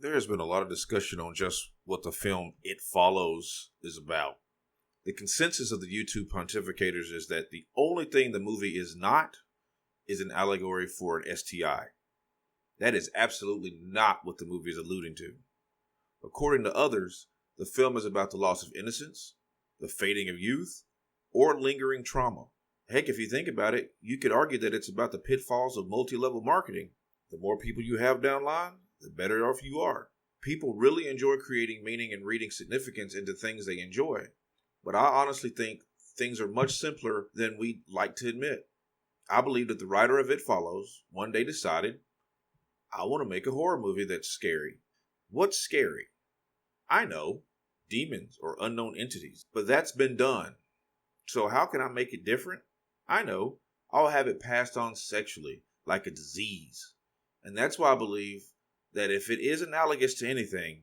There has been a lot of discussion on just what the film It Follows is about. The consensus of the YouTube pontificators is that the only thing the movie is not is an allegory for an STI. That is absolutely not what the movie is alluding to. According to others, the film is about the loss of innocence, the fading of youth, or lingering trauma. Heck, if you think about it, you could argue that it's about the pitfalls of multi-level marketing. The more people you have downline, the better off you are. People really enjoy creating meaning and reading significance into things they enjoy. But I honestly think things are much simpler than we'd like to admit. I believe that the writer of It Follows one day decided, I want to make a horror movie that's scary. What's scary? I know, demons or unknown entities, but that's been done. So how can I make it different? I know, I'll have it passed on sexually, like a disease. And that's why I believe that if it is analogous to anything,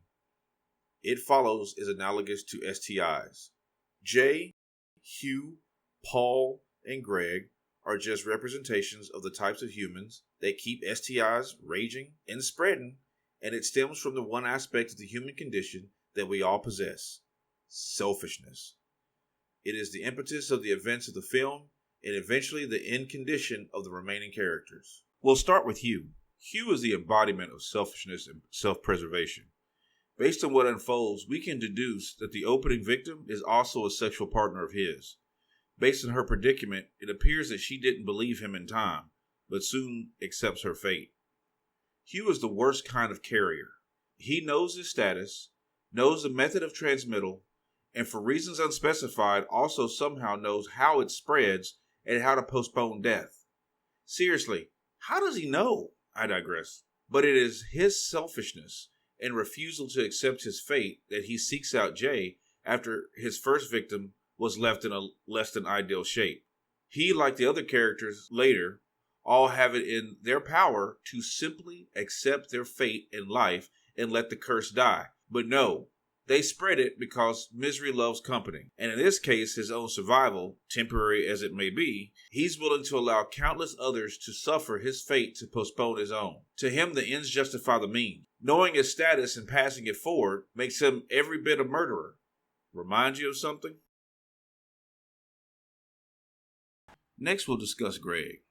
It Follows is analogous to STIs. Jay, Hugh, Paul, and Greg are just representations of the types of humans that keep STIs raging and spreading, and it stems from the one aspect of the human condition that we all possess: selfishness. It is the impetus of the events of the film, and eventually the end condition of the remaining characters. We'll start with Hugh. Hugh is the embodiment of selfishness and self-preservation. Based on what unfolds, we can deduce that the opening victim is also a sexual partner of his. Based on her predicament, it appears that she didn't believe him in time, but soon accepts her fate. Hugh is the worst kind of carrier. He knows his status, knows the method of transmittal, and for reasons unspecified also somehow knows how it spreads and how to postpone death. Seriously, how does he know? I digress. But it is his selfishness and refusal to accept his fate that he seeks out Jay after his first victim was left in a less than ideal shape. He, like the other characters later, all have it in their power to simply accept their fate in life and let the curse die. But no, they spread it because misery loves company. And in this case, his own survival, temporary as it may be, he's willing to allow countless others to suffer his fate to postpone his own. To him, the ends justify the means. Knowing his status and passing it forward makes him every bit a murderer. Remind you of something? Next, we'll discuss Greg.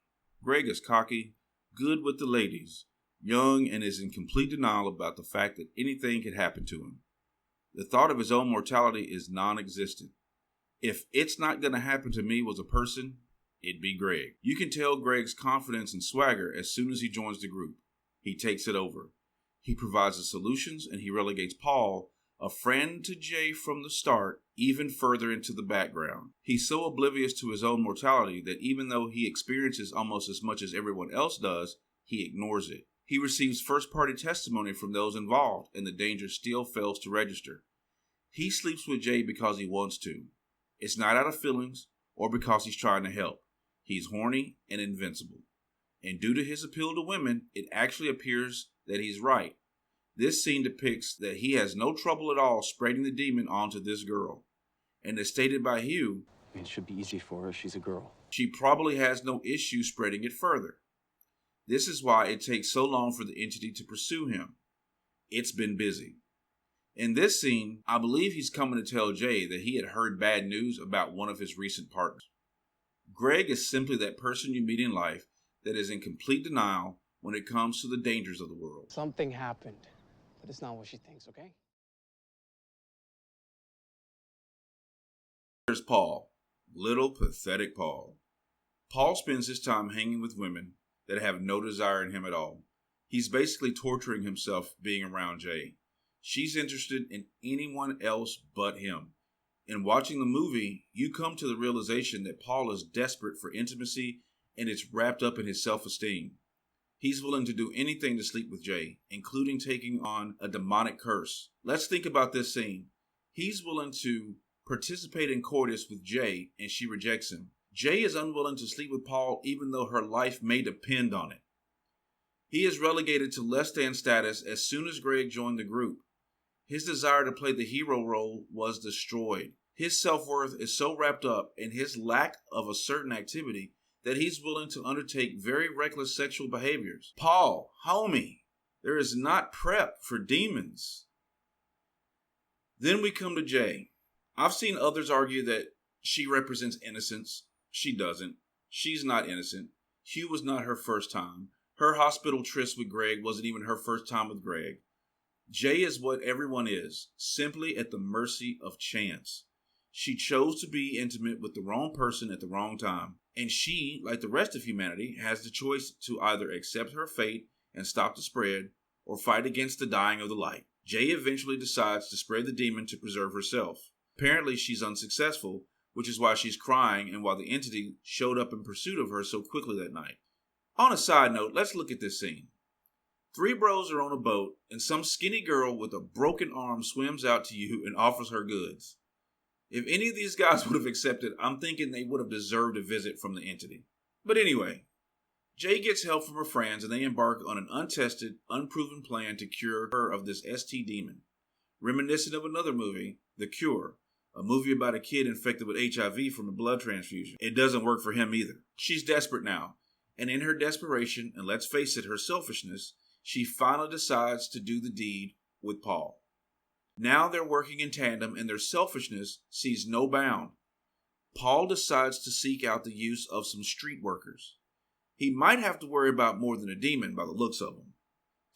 Greg is cocky, good with the ladies, young, and is in complete denial about the fact that anything could happen to him. The thought of his own mortality is non-existent. If "it's not going to happen to me" was a person, it'd be Greg. You can tell Greg's confidence and swagger as soon as he joins the group. He takes it over. He provides the solutions, and he relegates Paul, a friend to Jay from the start, even further into the background. He's so oblivious to his own mortality that even though he experiences almost as much as everyone else does, he ignores it. He receives first-party testimony from those involved, and the danger still fails to register. He sleeps with Jay because he wants to. It's not out of feelings or because he's trying to help. He's horny and invincible. And due to his appeal to women, it actually appears that he's right. This scene depicts that he has no trouble at all spreading the demon onto this girl. And as stated by Hugh, It should be easy for her. She's a girl. she probably has no issue spreading it further. This is why it takes so long for the entity to pursue him. It's been busy. In this scene, I believe he's coming to tell Jay that he had heard bad news about one of his recent partners. Greg is simply that person you meet in life that is in complete denial when it comes to the dangers of the world. Something happened, but it's not what she thinks, okay? There's Paul. Little pathetic Paul. Paul spends his time hanging with women that have no desire in him at all. He's basically torturing himself being around Jay. She's interested in anyone else but him. In watching the movie, you come to the realization that Paul is desperate for intimacy, and it's wrapped up in his self-esteem. He's willing to do anything to sleep with Jay, including taking on a demonic curse. Let's think about this scene. He's willing to participate in coitus with Jay, and she rejects him. Jay is unwilling to sleep with Paul even though her life may depend on it. He is relegated to less than status as soon as Greg joined the group. His desire to play the hero role was destroyed. His self-worth is so wrapped up in his lack of a certain activity that he's willing to undertake very reckless sexual behaviors. Paul, homie, There is not prep for demons. Then we come to Jay. I've seen others argue that she represents innocence. She doesn't. She's not innocent. Hugh was not her first time. Her hospital tryst with Greg wasn't even her first time with Greg. Jay is what everyone is, simply at the mercy of chance. She chose to be intimate with the wrong person at the wrong time. And she, like the rest of humanity, has the choice to either accept her fate and stop the spread, or fight against the dying of the light. Jay eventually decides to spread the demon to preserve herself. Apparently she's unsuccessful, which is why she's crying and why the entity showed up in pursuit of her so quickly that night. On a side note, let's look at this scene. 3 bros are on a boat, and some skinny girl with a broken arm swims out to you and offers her goods. If any of these guys would have accepted, I'm thinking they would have deserved a visit from the entity. But anyway, Jay gets help from her friends and they embark on an untested, unproven plan to cure her of this ST demon. Reminiscent of another movie, The Cure, a movie about a kid infected with HIV from a blood transfusion. It doesn't work for him either. She's desperate now, and in her desperation, and let's face it, her selfishness, she finally decides to do the deed with Paul. Now they're working in tandem and their selfishness sees no bound. Paul decides to seek out the use of some street workers. He might have to worry about more than a demon by the looks of him.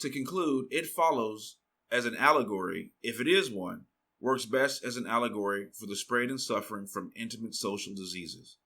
To conclude, it follows as an allegory, if it is one, works best as an allegory for the spread and suffering from intimate social diseases.